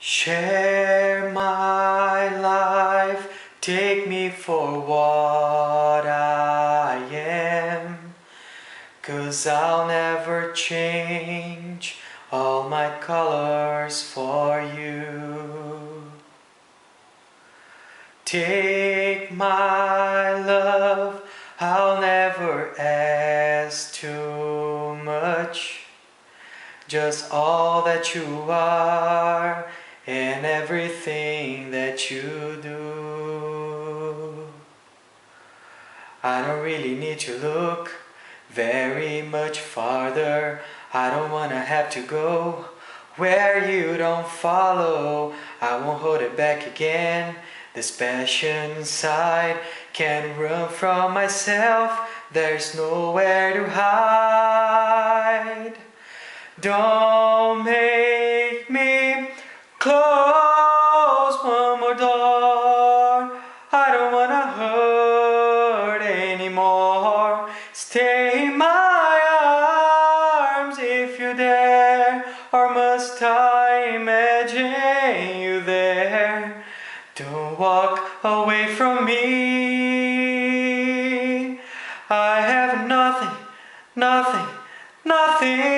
Share my life, take me for what I am, 'cause I'll never change all my colors for you. Take my love, I'll never ask too much, just all that you are and everything that you do. I don't really need to look very much farther. I don't wanna have to go where you don't follow. I won't hold it back again. This passion inside can't run from myself. There's nowhere to hide. Don't make me close one more door. I don't wanna hurt anymore. Stay in my arms if you dare, or must I imagine you there? Don't walk away from me. I have nothing, nothing, nothing